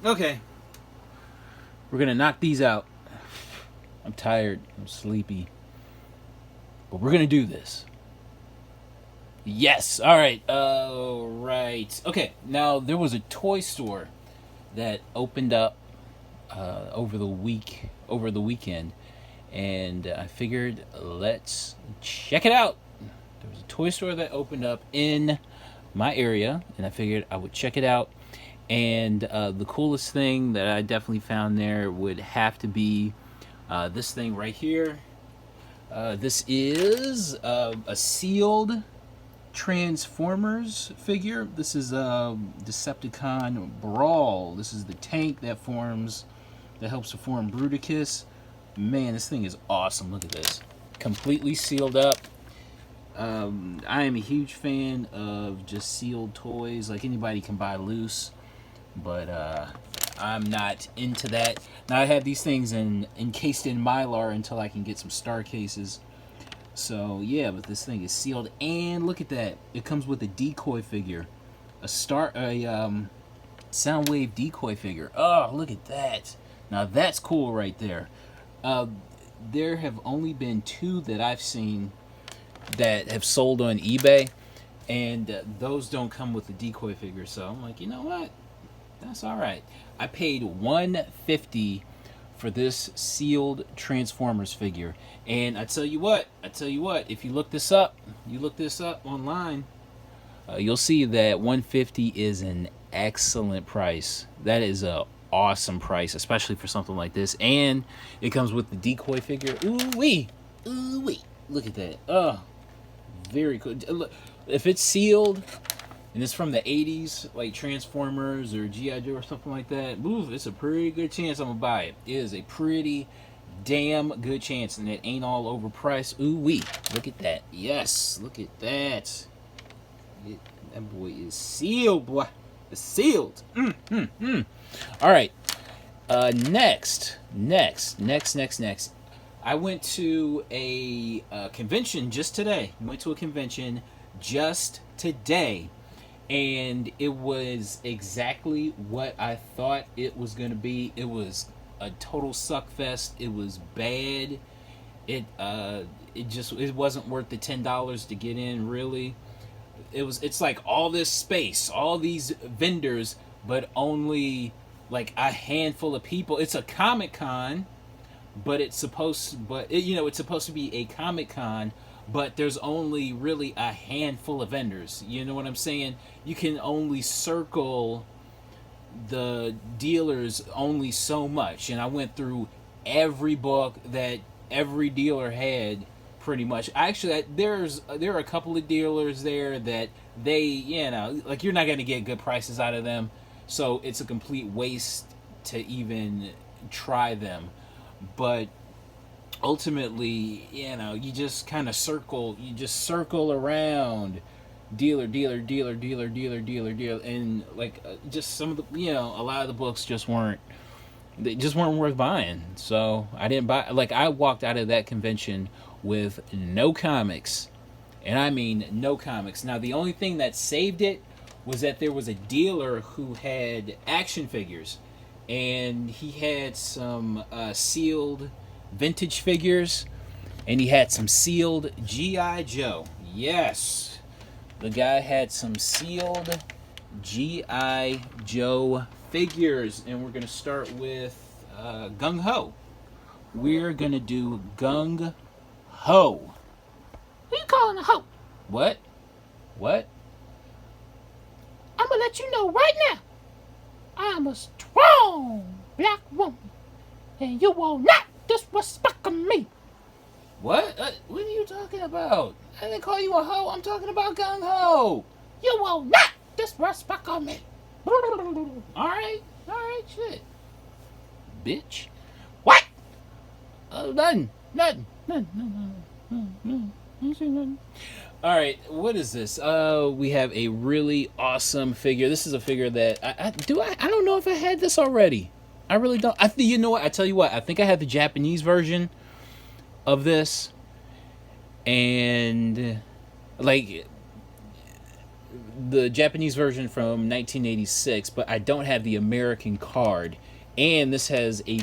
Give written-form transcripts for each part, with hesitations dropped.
Okay. We're gonna knock these out. I'm tired. I'm sleepy. But we're gonna do this. Yes. All right. Right. Okay. Now there was a toy store that opened up over the weekend, and I figured let's check it out. There was a toy store that opened up in my area, and I figured I would check it out. And the coolest thing that I definitely found there would have to be this thing right here. This is a sealed Transformers figure. This is a Decepticon Brawl. This is the tank that helps to form Bruticus. Man, this thing is awesome. Look at this. Completely sealed up. I am a huge fan of just sealed toys. Like, anybody can buy loose, but I'm not into that. Now I have these things encased in Mylar until I can get some star cases. So yeah, but this thing is sealed, and look at that. It comes with a decoy figure, a Soundwave decoy figure. Oh, look at that. Now that's cool right there. There have only been two that I've seen that have sold on eBay, and those don't come with the decoy figure. So I'm like, you know what? That's all right. I paid $150 for this sealed Transformers figure, and I tell you what, if you look this up, online, you'll see that $150 is an excellent price. That is a awesome price, especially for something like this, and it comes with the decoy figure. Ooh wee, look at that. Oh, very cool. Look, if it's sealed and it's from the 80s, like Transformers or G.I. Joe or something like that, ooh, it's a pretty good chance I'm gonna buy it. It is a pretty damn good chance, and it ain't all overpriced. Ooh wee, look at that. Yes, look at that. That boy is sealed, boy. It's sealed. All right. Next. I went to a convention just today. And it was exactly what I thought it was going to be. It was a total suck fest. It was bad. It wasn't worth the $10 to get in, really. It's like all this space, all these vendors, but only like a handful of people. It's a Comic Con, but it's supposed to be a Comic Con, but there's only really a handful of vendors. You know what I'm saying? You can only circle the dealers only so much, and I went through every book that every dealer had pretty much. Actually, there are a couple of dealers there that they, like, you're not going to get good prices out of them, so it's a complete waste to even try them. But ultimately, you just kind of circle around dealer, and like just some of the, a lot of the books just weren't worth buying. So I didn't buy. Like, I walked out of that convention with no comics, and I mean no comics. Now the only thing that saved it was that there was a dealer who had action figures, and he had some sealed vintage figures, and he had some sealed G.I. Joe. Yes, the guy had some sealed G.I. Joe figures, and we're going to start with Gung Ho. We're going to do Gung Ho. Who you calling a hoe? What? I'm gonna let you know right now. I'm a strong black woman, and you will not disrespect me. What? What are you talking about? I didn't call you a hoe. I'm talking about Gung Ho. You will not disrespect me. Alright, shit. Bitch. What? Nothing. Nothing. Alright, what is this? We have a really awesome figure. This is a figure that I don't know if I had this already. I really don't. You know what? I tell you what. I think I had the Japanese version of this, and like the Japanese version from 1986, but I don't have the American card. And this has a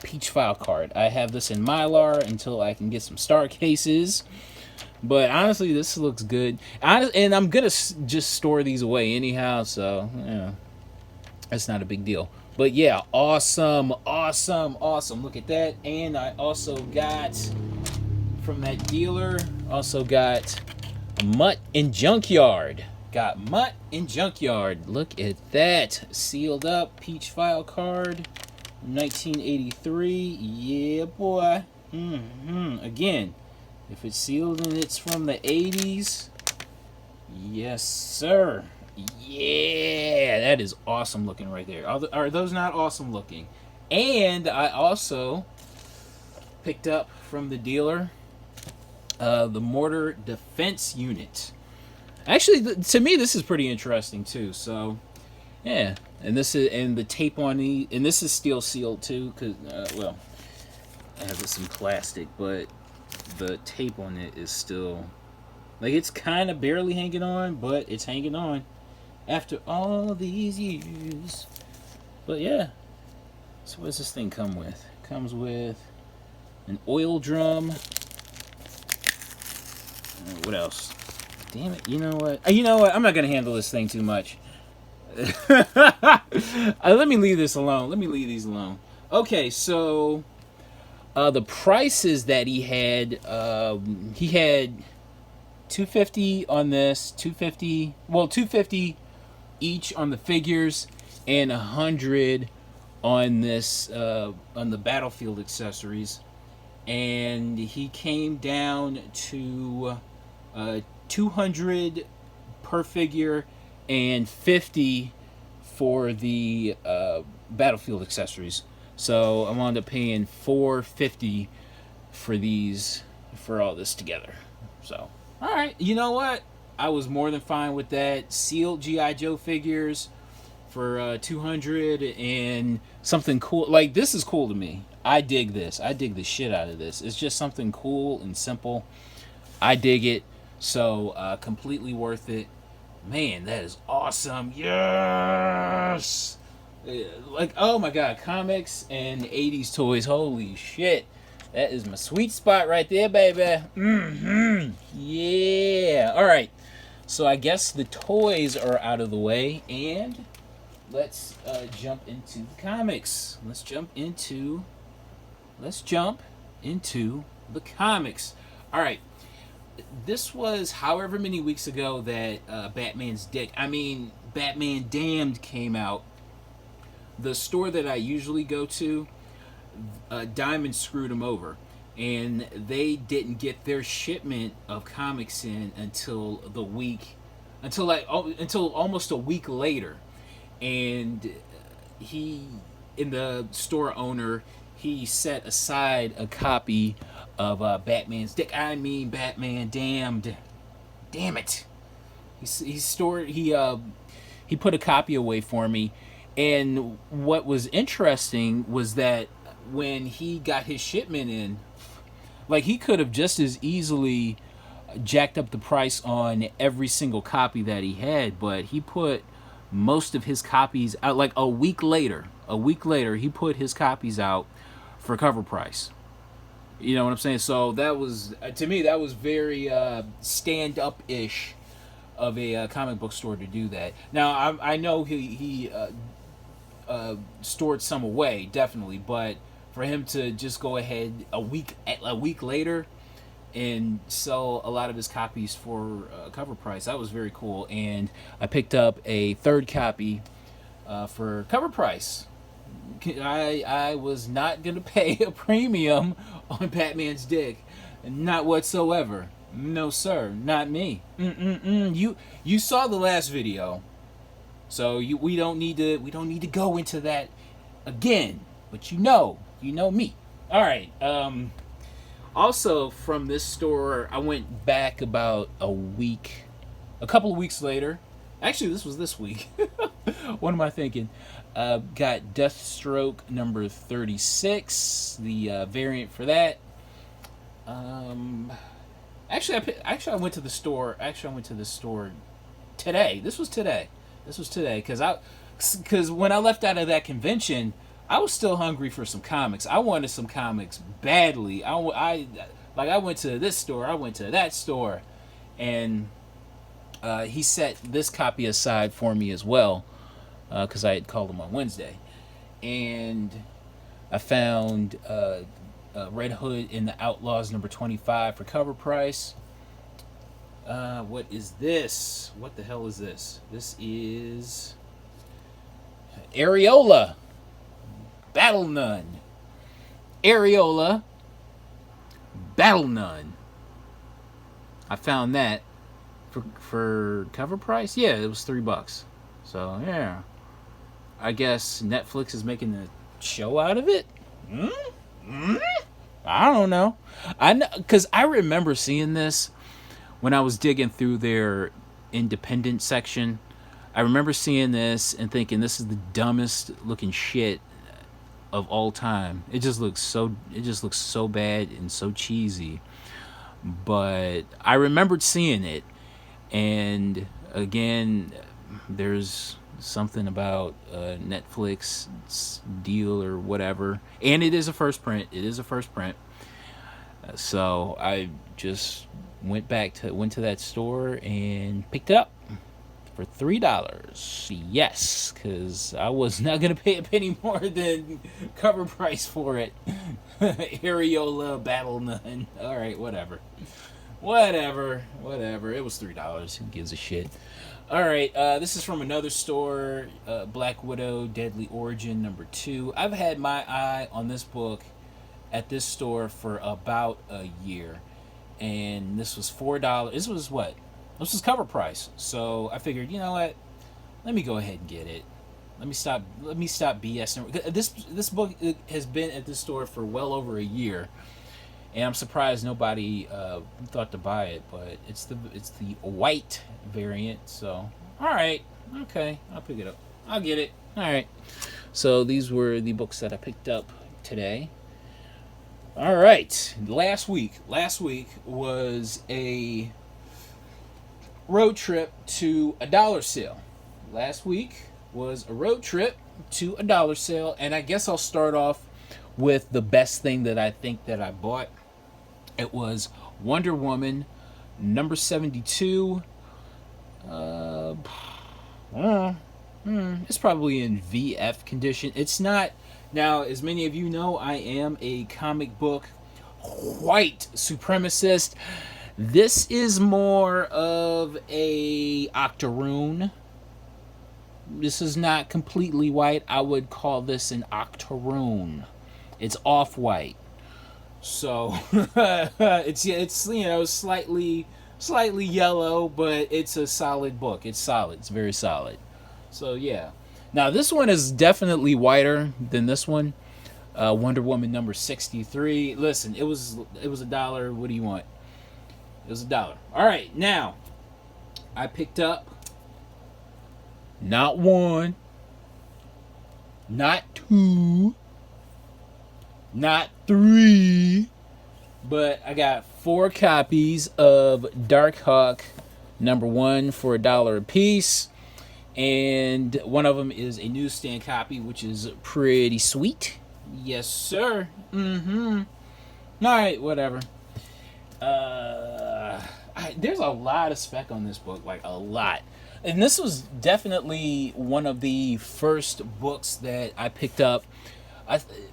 Peach file card. I have this in Mylar until I can get some star cases. But honestly, this looks good. And I'm going to just store these away anyhow, so, that's not a big deal. But yeah, awesome, awesome, awesome. Look at that. And I also got, from that dealer, also got Mutt and Junkyard. Got Mutt and Junkyard. Look at that. Sealed up Peach file card. 1983. Yeah, boy. Again, if it's sealed and it's from the 80s, yes, sir. Yeah, that is awesome looking right there. Are those not awesome looking? And I also picked up from the dealer the mortar defense unit. Actually, to me, this is pretty interesting too. So, yeah, and the tape on and this is steel sealed too, because well, it has some plastic, but the tape on it is still, like, it's kind of barely hanging on, but it's hanging on after all these years. But yeah, so what does this thing come with? It comes with an oil drum. What else? Damn it! You know what? I'm not gonna handle this thing too much. Let me leave this alone. Let me leave these alone. Okay, so the prices that he had $250 on this, $250 each on the figures, and $100 on this on the battlefield accessories, and he came down to $200 per figure and $50 for the battlefield accessories. So I wound up paying $450 for these, for all this together. So, all right, you know what? I was more than fine with that. Sealed G.I. Joe figures for $200 and something cool. Like, this is cool to me. I dig this. I dig the shit out of this. It's just something cool and simple. I dig it. So, completely worth it. Man, that is awesome. Yes! Like, oh my god, comics and 80s toys. Holy shit. That is my sweet spot right there, baby. Yeah. Alright. So I guess the toys are out of the way, and let's jump into the comics. Let's jump into the comics. Alright. This was however many weeks ago that Batman Damned came out. The store that I usually go to, Diamond screwed them over, and they didn't get their shipment of comics in until almost a week later. And the store owner, he set aside a copy of Batman's Dick. Batman Damned. Damn it! He put a copy away for me. And what was interesting was that when he got his shipment in, like, he could have just as easily jacked up the price on every single copy that he had, but he put most of his copies out. Like, a week later, he put his copies out for cover price. You know what I'm saying? So that was, to me, that was very stand-up-ish of a comic book store to do that. Now, I know he stored some away, definitely, but for him to just go ahead a week later and sell a lot of his copies for cover price, that was very cool. And I picked up a third copy for cover price. I was not going to pay a premium on Batman's Dick. Not whatsoever. No, sir. Not me. You saw the last video. So we don't need to go into that again. But you know me. All right. Also from this store, I went back about a couple of weeks later. Actually, this was this week. What am I thinking? Got Deathstroke number 36, the variant for that. Actually, I went to the store. Actually, I went to the store today. This was today. Because when I left out of that convention, I was still hungry for some comics. I wanted some comics badly. I went to this store, I went to that store, and he set this copy aside for me as well, because I had called him on Wednesday, and I found Red Hood in the Outlaws number 25 for cover price. What is this? What the hell is this? This is Areola Battle Nun. Areola Battle Nun. I found that for cover price. Yeah, it was $3. So yeah, I guess Netflix is making a show out of it. I don't know. I know because I remember seeing this when I was digging through their independent section. I remember seeing this and thinking this is the dumbest looking shit of all time. It just looks so bad and so cheesy. But I remembered seeing it, and again, there's something about Netflix deal or whatever, and it is a first print. So I just went to that store and picked it up for $3. Yes, because I was not gonna pay a penny more than cover price for it. Areola Battle Nun. All right, whatever. It was $3. Who gives a shit? All right, this is from another store, Black Widow, Deadly Origin number 2. I've had my eye on this book at this store for about a year, and this was $4. This was cover price. So I figured, you know what? Let me go ahead and get it. Let me stop BSing. This book has been at this store for well over a year, and I'm surprised nobody thought to buy it. But it's the white variant. So all right, okay, I'll pick it up. I'll get it. All right. So these were the books that I picked up today. All right. Last week was a road trip to a dollar sale. And I guess I'll start off with the best thing that I think that I bought. It was Wonder Woman number 72. It's probably in VF condition. It's not. Now, as many of you know, I am a comic book white supremacist. This is more of a octoroon. This is not completely white. I would call this an octoroon. It's off-white. So it's slightly yellow, but it's a solid book. It's solid. It's very solid. So yeah. Now this one is definitely whiter than this one. Wonder Woman number 63. Listen, it was $1. What do you want? It was $1. All right, now I picked up not one, not two, not three, but I got 4 copies of Darkhawk number 1 for $1 a piece. And one of them is a newsstand copy, which is pretty sweet. Yes, sir. All right, whatever. There's a lot of spec on this book, like a lot. And this was definitely one of the first books that I picked up.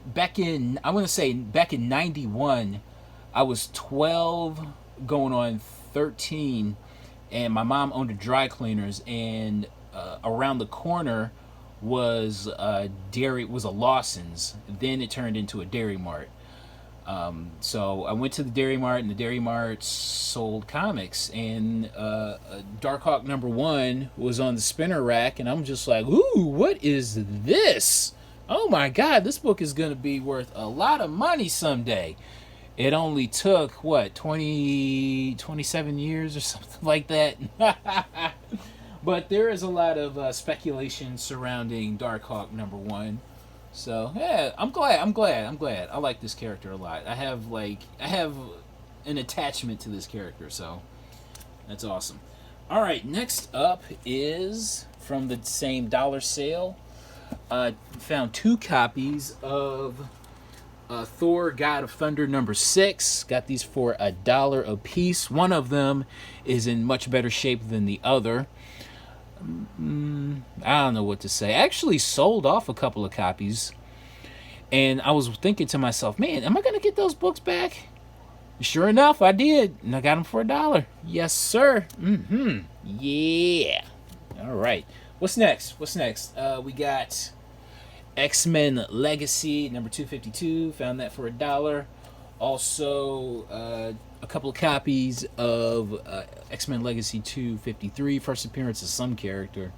Back in 91, I was 12 going on 13, and my mom owned a dry cleaners, and around the corner was a Lawson's. Then it turned into a Dairy Mart. So I went to the Dairy Mart, and the Dairy Mart sold comics, and Darkhawk number 1 was on the spinner rack, and I'm just like, ooh, what is this? Oh my God, this book is going to be worth a lot of money someday. It only took, 27 years or something like that? But there is a lot of speculation surrounding Darkhawk number 1. So yeah, I'm glad. I like this character a lot. I have an attachment to this character, so that's awesome. All right, next up is from the same dollar sale. Found 2 copies of Thor: God of Thunder #6. Got these for $1 a piece. One of them is in much better shape than the other. I don't know what to say. I actually sold off a couple of copies, and I was thinking to myself, man, am I going to get those books back? Sure enough, I did, and I got them for $1. Yes, sir. Yeah. All right. What's next? We got X-Men Legacy #252. Found that for $1. Also, a couple of copies of X-Men Legacy 253. First appearance of some character.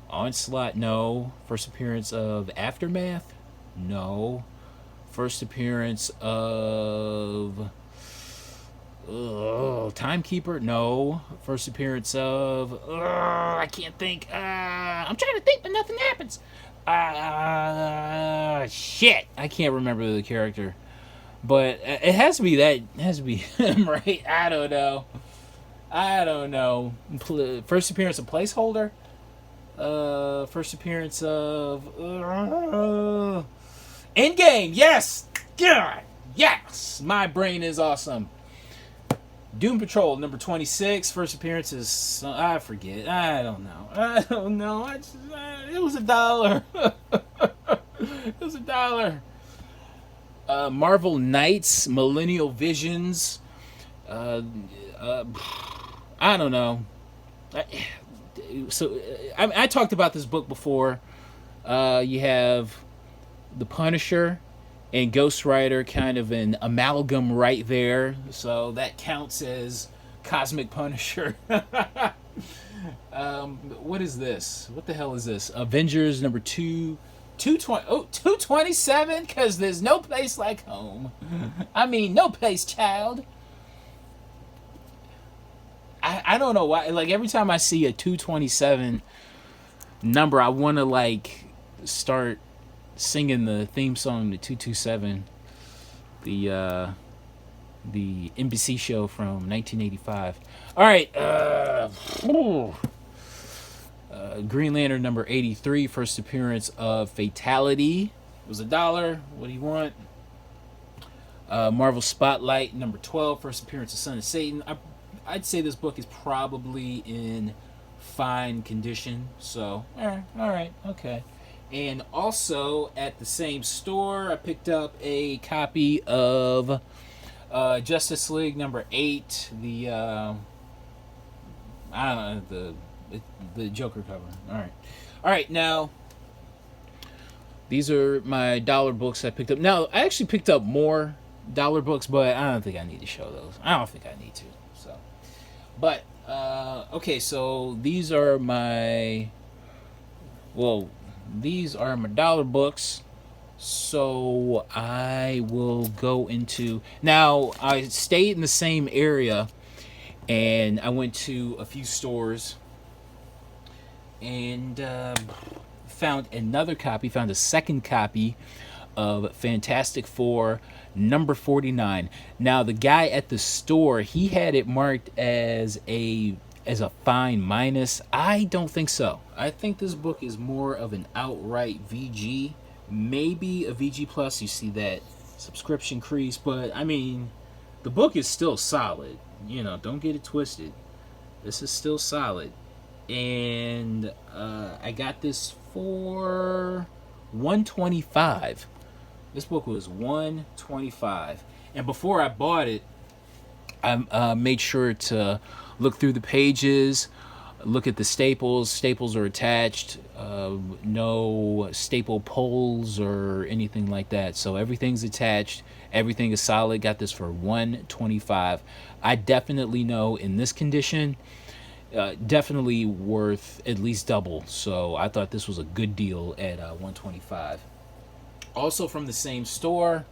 Onslaught, no. First appearance of Aftermath, no. First appearance of Timekeeper, no. First appearance of I can't think. I'm trying to think, but nothing happens. Shit, I can't remember the character, but it has to be that. It has to be him, right? I don't know. First appearance of Placeholder. First appearance of Endgame. Yes, God, yes. My brain is awesome. Doom Patrol #26. First appearance is I forget. I don't know. It was $1. It was $1. Marvel Knights Millennial Visions. I don't know. I talked about this book before. You have the Punisher and Ghost Rider, kind of an amalgam right there, so that counts as Cosmic Punisher. What is this? What the hell is this? Avengers #2 227, because there's no place like home. I mean, no place, child. I don't know why. Like, every time I see a 227 number, I want to, like, start singing the theme song to 227, the NBC show from 1985. All right. Green Lantern #83, first appearance of Fatality. It was $1. What do you want? Marvel Spotlight #12, first appearance of Son of Satan. I'd say this book is probably in fine condition. So, all right, okay. And also at the same store, I picked up a copy of Justice League #8, the I don't know, the Joker cover. All right. Now, these are my dollar books I picked up. Now, I actually picked up more dollar books, but I don't think I need to show those. I don't think I need to. So, but okay. So these are my dollar books. So I will go into, now I stayed in the same area, and I went to a few stores and found a second copy of Fantastic Four #49. Now, the guy at the store, he had it marked as a fine minus. I don't think so. I think this book is more of an outright VG, maybe a VG plus. You see that subscription crease, but I mean, the book is still solid. Don't get it twisted. This is still solid. And I got this for $125. This book was $125. And before I bought it, I made sure to look through the pages, look at the staples. Staples are attached. No staple poles or anything like that. So everything's attached. Everything is solid. Got this for $125. I definitely know in this condition, definitely worth at least double. So I thought this was a good deal at $125. Also from the same store,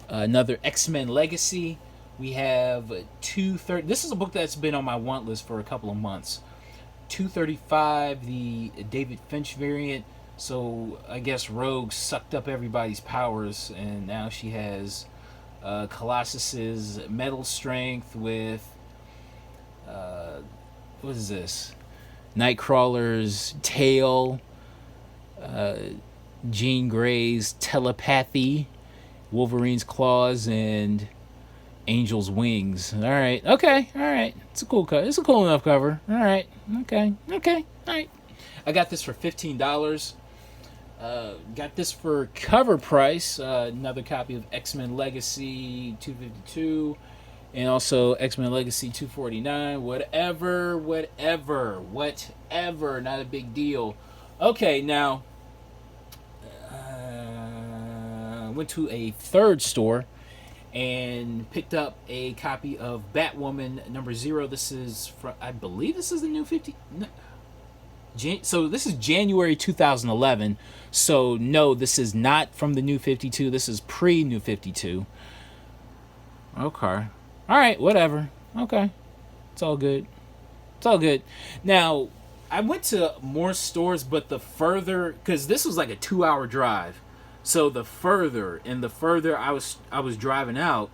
another X-Men Legacy. We have 230. This is a book that's been on my want list for a couple of months. 235, the David Finch variant. So I guess Rogue sucked up everybody's powers, and now she has Colossus's metal strength with What is this? Nightcrawler's tail, Jean Grey's telepathy, Wolverine's claws, and Angel's wings. All right, okay, all right. It's a cool cover. It's a cool enough cover. All right, okay, all right. I got this for $15. Got this for cover price. Another copy of X-Men Legacy 252, and also X-Men Legacy 249. Whatever. Not a big deal. Okay, now went to a third store and picked up a copy of Batwoman number 0. This is from, I believe this is the new 50. No, so this is January 2011. So no, this is not from the new 52. This is pre-new 52. Okay. All right, whatever. Okay. It's all good. Now, I went to more stores, but the further, because this was like a 2-hour drive. So the further I was driving out,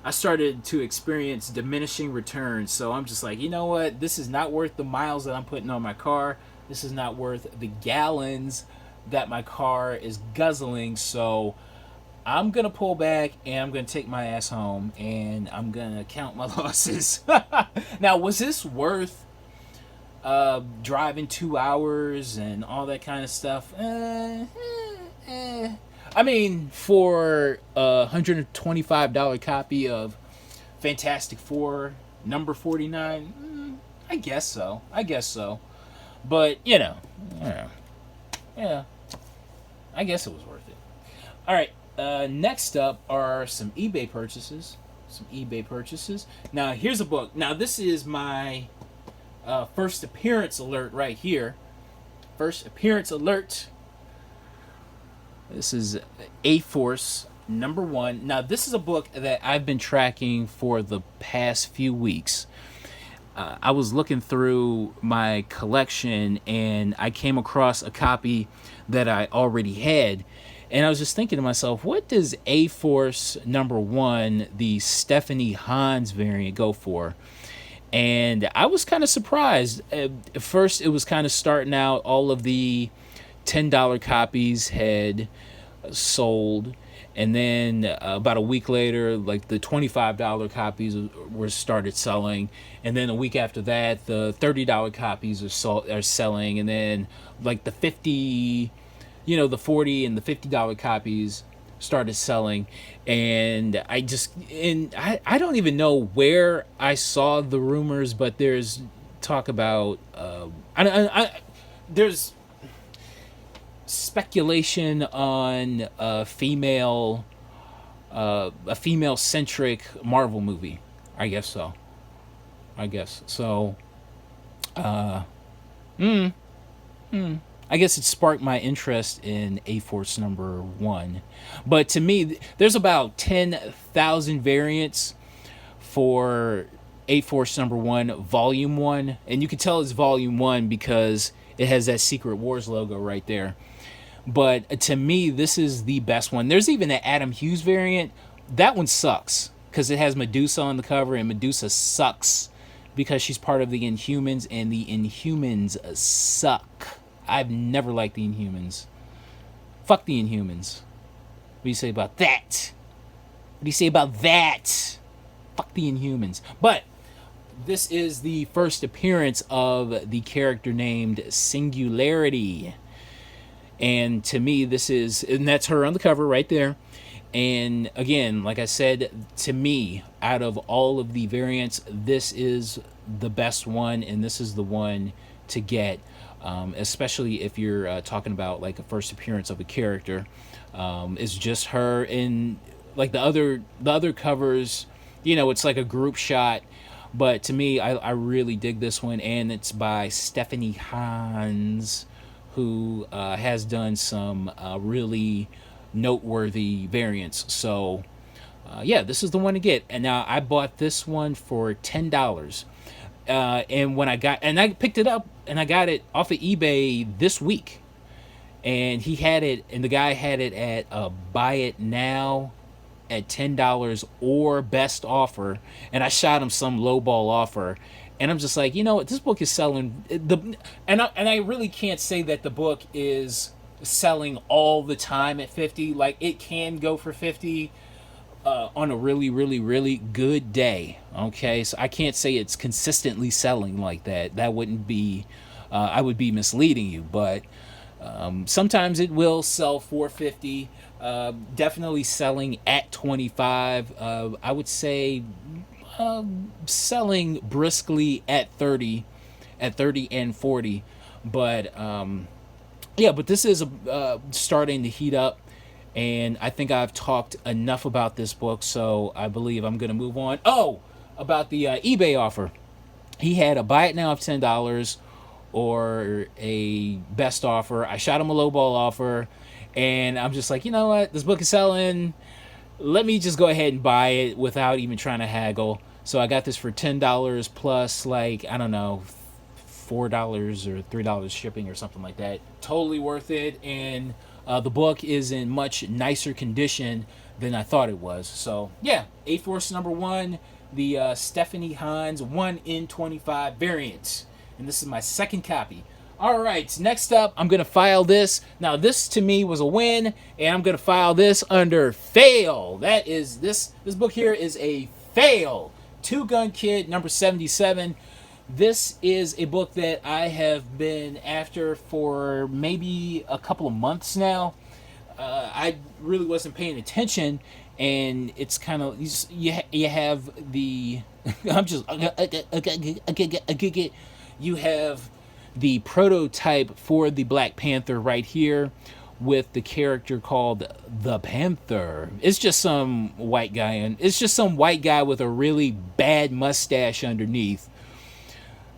I started to experience diminishing returns. So I'm just like, you know what? This is not worth the miles that I'm putting on my car. This is not worth the gallons that my car is guzzling. So I'm going to pull back and I'm going to take my ass home and I'm going to count my losses. Now, was this worth driving 2 hours and all that kind of stuff? I mean, for a $125 copy of Fantastic Four number 49, I guess so. But, yeah, I guess it was worth it. All right, next up are some eBay purchases. Now, here's a book. Now, this is my first appearance alert right here. First appearance alert. This is A-Force number 1. Now, this is a book that I've been tracking for the past few weeks. I was looking through my collection and I came across a copy that I already had. And I was just thinking to myself, what does A-Force number 1, the Stephanie Hans variant, go for? And I was kind of surprised. At first, it was kind of starting out. All of the $10 copies had sold. And then about a week later, like the $25 copies were started selling, and then a week after that, the $30 copies are selling, and then like the the $40 and the $50 copies started selling, and I don't even know where I saw the rumors, but there's talk about there's speculation on a female-centric Marvel movie. I guess so. I guess it sparked my interest in A-Force number 1. But to me, there's about 10,000 variants for A-Force number 1, volume 1. And you can tell it's volume 1 because it has that Secret Wars logo right there. But to me, this is the best one. There's even an Adam Hughes variant. That one sucks because it has Medusa on the cover, and Medusa sucks because she's part of the Inhumans, and the Inhumans suck. I've never liked the Inhumans. Fuck the Inhumans. What do you say about that? Fuck the Inhumans. But this is the first appearance of the character named Singularity. And to me, and that's her on the cover right there. And again, like I said, to me, out of all of the variants, this is the best one, and this is the one to get, especially if you're talking about like a first appearance of a character. It's just her, and like the other covers, it's like a group shot. But to me, I really dig this one, and it's by Stephanie Hans, who has done some really noteworthy variants. So, this is the one to get. And now I bought this one for $10. And when I picked it up and I got it off of eBay this week. And the guy had it at buy it now at $10 or best offer. And I shot him some lowball offer. And I'm just like, you know what, this book is selling and I really can't say that the book is selling all the time at 50. Like, it can go for 50 on a really, really, really good day. Okay, so I can't say it's consistently selling like that. That wouldn't be, I would be misleading you. But sometimes it will sell for 50. Definitely selling at 25. I would say selling briskly at 30 and 40. But yeah, but this is starting to heat up. And I think I've talked enough about this book, so I believe I'm going to move on. Oh, about the eBay offer. He had a buy it now of $10 or a best offer. I shot him a lowball offer, and I'm just like, you know what? This book is selling. Let me just go ahead and buy it without even trying to haggle. So I got this for $10 plus, like, I don't know, $4 or $3 shipping or something like that. Totally worth it. And the book is in much nicer condition than I thought it was. So yeah, A-Force #1, the Stephanie Hines 1 in 25 variant, and this is my second copy. All right, next up, I'm gonna file this. Now, this to me was a win, and I'm gonna file this under fail. That is this book here is a fail. Two Gun Kid #77. This is a book that I have been after for maybe a couple of months now. I really wasn't paying attention, and it's kind of you have the I'm just you have the prototype for the Black Panther right here with the character called the Panther. It's just some white guy, and it's just some white guy with a really bad mustache underneath.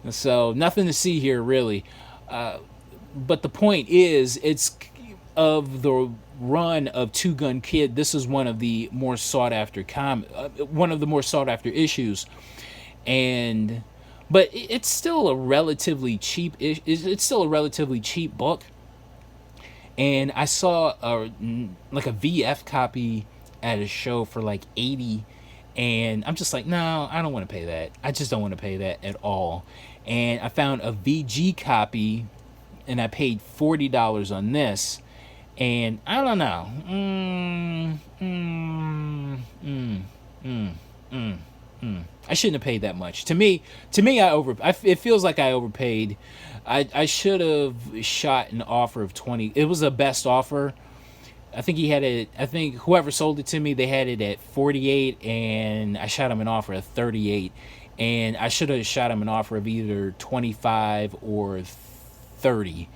So nothing to see here, really. But the point is, it's of the run of Two Gun Kid. This is one of the more sought after one of the more sought after issues, and but it's still a relatively cheap. It's still a relatively cheap book. And I saw like a VF copy at a show for like 80. And I'm just like, no, I don't want to pay that. I just don't want to pay that at all. And I found a VG copy, and I paid $40 on this. And I don't know. I shouldn't have paid that much. To me, it feels like I overpaid. I should have shot an offer of 20. It was a best offer. I think he had it. I think whoever sold it to me, they had it at 48, and I shot him an offer of 38. And I should have shot him an offer of either 25 or 30.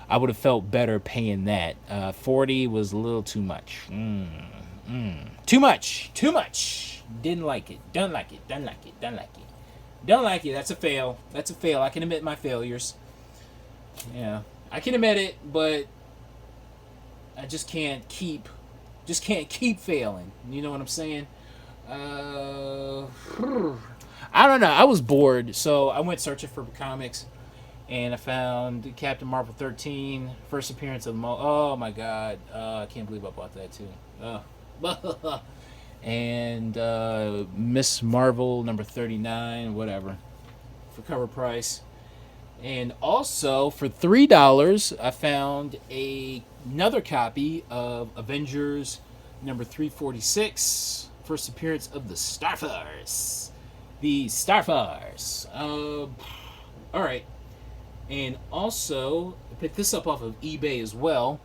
I would have felt better paying that. 40 was a little too much. Too much. Didn't like it. Don't like it. That's a fail. I can admit my failures. Yeah, I can admit it, but I just can't keep failing. You know what I'm saying? I don't know. I was bored, so I went searching for comics, and I found Captain Marvel 13, first appearance of oh my god, I can't believe I bought that too. And Miss Marvel #39, whatever, for cover price. And also for $3, I found another copy of Avengers #346, first appearance of the Starforce. The Starforce. All right. And also, I picked this up off of eBay as well.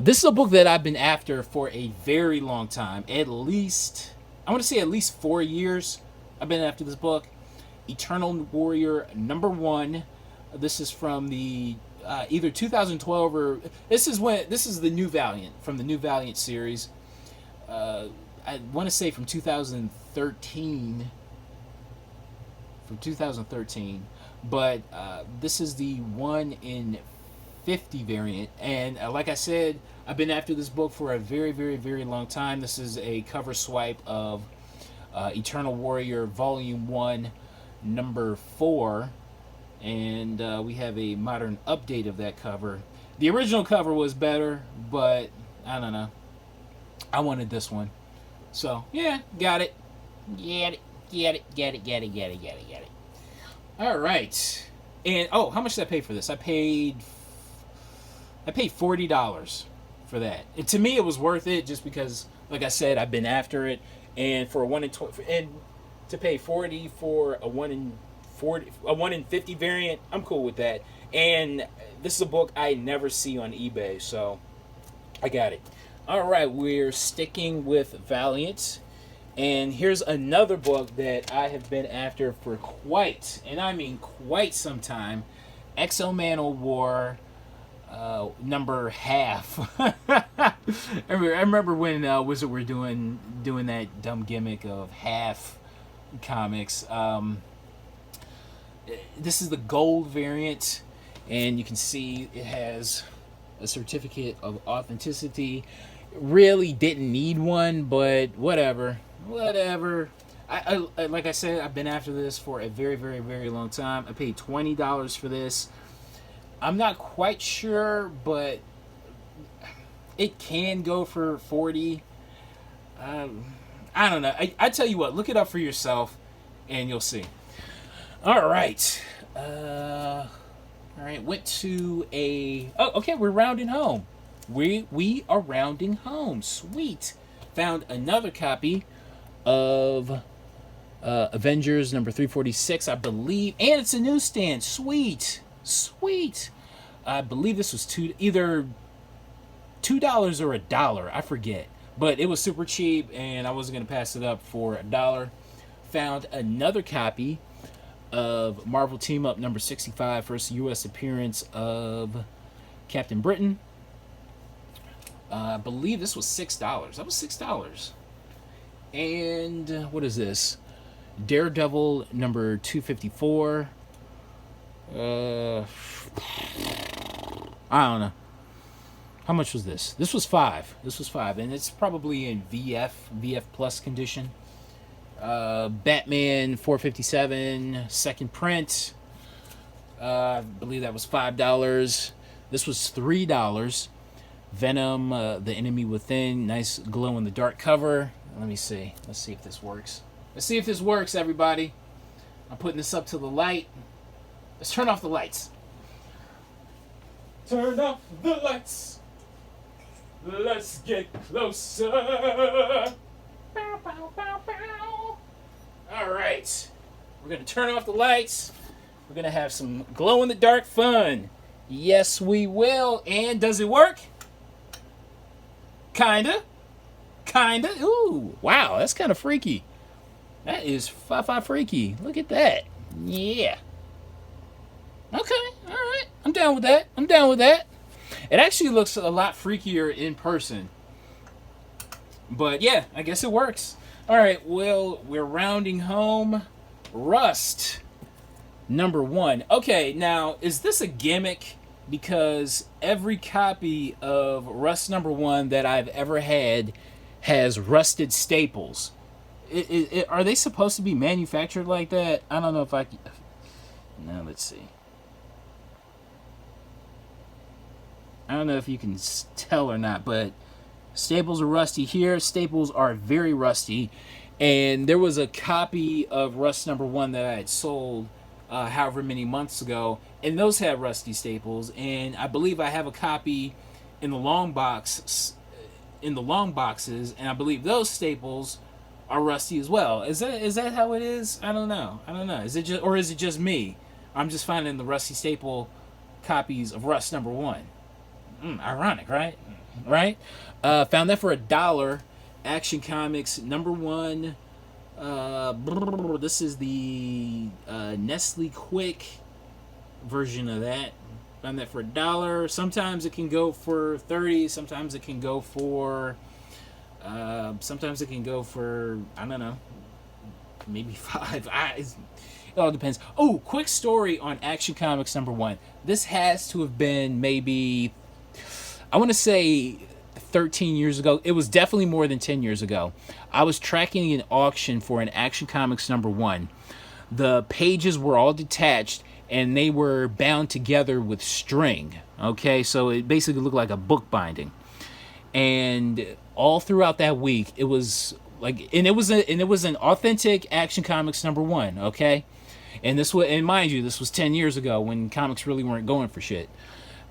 This is a book that I've been after for a very long time. I want to say at least 4 years I've been after this book. Eternal Warrior #1. This is from the either 2012 or this is the New Valiant, from the New Valiant series. I want to say from 2013. But this is the 1 in 50 variant, and like I said, I've been after this book for a very, very, very long time. This is a cover swipe of Eternal Warrior Volume 1, number 4, and we have a modern update of that cover. The original cover was better, but I don't know. I wanted this one, so yeah, got it. Get it. All right. And oh, how much did I pay for this? I paid $40 for that. And to me, it was worth it just because, like I said, I've been after it, and for a 1 in 20, and to pay 40 for a 1 in 50 variant, I'm cool with that. And this is a book I never see on eBay, so I got it. All right, we're sticking with Valiant. And here's another book that I have been after for quite, and I mean quite some time. Exo War, number half. I remember when Wizard were doing that dumb gimmick of half comics. This is the gold variant, and you can see it has a certificate of authenticity. Really didn't need one, but whatever. I like I said, I've been after this for a very, very, very long time. I paid $20 for this. I'm not quite sure, but it can go for 40. I don't know. I tell you what, look it up for yourself, and you'll see. All right. All right. Went to a. Oh, okay. We're rounding home. We are rounding home. Sweet. Found another copy of Avengers number 346, I believe, and it's a newsstand. Sweet. I believe this was either $2 or $1. I forget, but it was super cheap, and I wasn't gonna pass it up for $1. Found another copy of Marvel Team Up number 65, first U.S. appearance of Captain Britain. I believe this was $6. That was $6. And what is this? Daredevil number 254. I don't know. How much was this? This was $5. And it's probably in VF plus condition. Batman 457, second print. I believe that was $5. This was $3. Venom, The Enemy Within, nice glow in the dark cover. Let me see. Let's see if this works. Everybody. I'm putting this up to the light. Let's turn off the lights. Turn off the lights. Let's get closer. Bow, bow, bow, bow. All right. We're going to turn off the lights. We're going to have some glow in the dark fun. Yes, we will. And does it work? Kinda. Ooh, wow, that's kind of freaky. That is freaky. Look at that. Yeah. Okay, all right. I'm down with that. It actually looks a lot freakier in person. But yeah, I guess it works. All right, well, we're rounding home. Rust, number 1. Okay, now, is this a gimmick? Because every copy of Rust number 1 that I've ever had has rusted staples. Are they supposed to be manufactured like that? I don't know if I can. Now, let's see. I don't know if you can tell or not, but staples are rusty here. Staples are very rusty. And there was a copy of Rust number 1 that I had sold however many months ago, and those had rusty staples. And I believe I have a copy in the long boxes, and I believe those staples are rusty as well. Is that how it is? I don't know. Is it just me? I'm just finding the rusty staple copies of Rust number 1. Ironic, right? Found that for $1. Action Comics number 1. This is the Nestle Quick version of that. Found that for $1. Sometimes it can go for 30. Sometimes it can go for. I don't know, maybe 5. It all depends. Oh, quick story on Action Comics number 1. This has to have been maybe, I want to say 13 years ago. It was definitely more than 10 years ago. I was tracking an auction for an Action Comics number 1. The pages were all detached and they were bound together with string. Okay, so it basically looked like a book binding. And all throughout that week, it was like, and it was an authentic Action Comics number 1. Okay, And this was, and mind you, this was 10 years ago when comics really weren't going for shit,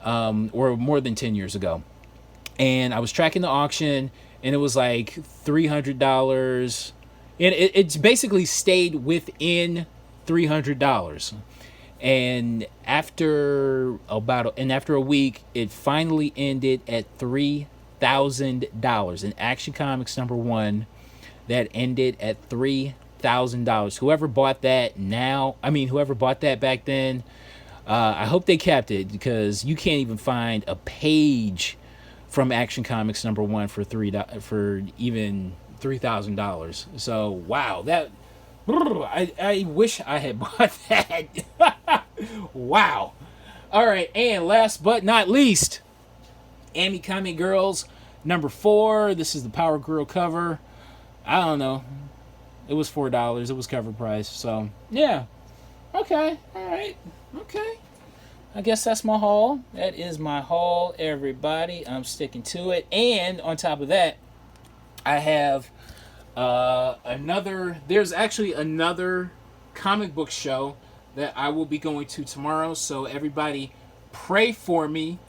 or more than 10 years ago. And I was tracking the auction, and it was like $300, and it's basically stayed within $300. And after a week, it finally ended at $3,000. An Action Comics #1 that ended at $3,000. Whoever bought that whoever bought that back then, I hope they kept it, because you can't even find a page from Action Comics #1 for even $3,000. So wow, that I wish I had bought that. Wow. All right, and last but not least, Amy Comic Girls #4. This is the Power Girl cover. I don't know. It was $4. It was cover price. So yeah. Okay. All right. Okay. I guess that's my haul. That is my haul, everybody. I'm sticking to it. And on top of that, I have there's actually another comic book show that I will be going to tomorrow. So everybody pray for me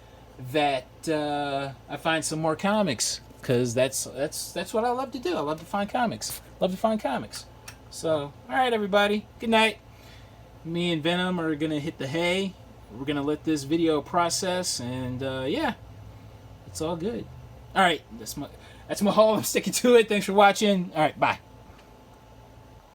that I find some more comics, because that's what I love to do. I love to find comics. So, all right, everybody. Good night. Me and Venom are going to hit the hay. We're going to let this video process, and yeah, it's all good. All right, that's my haul. I'm sticking to it. Thanks for watching. All right, bye.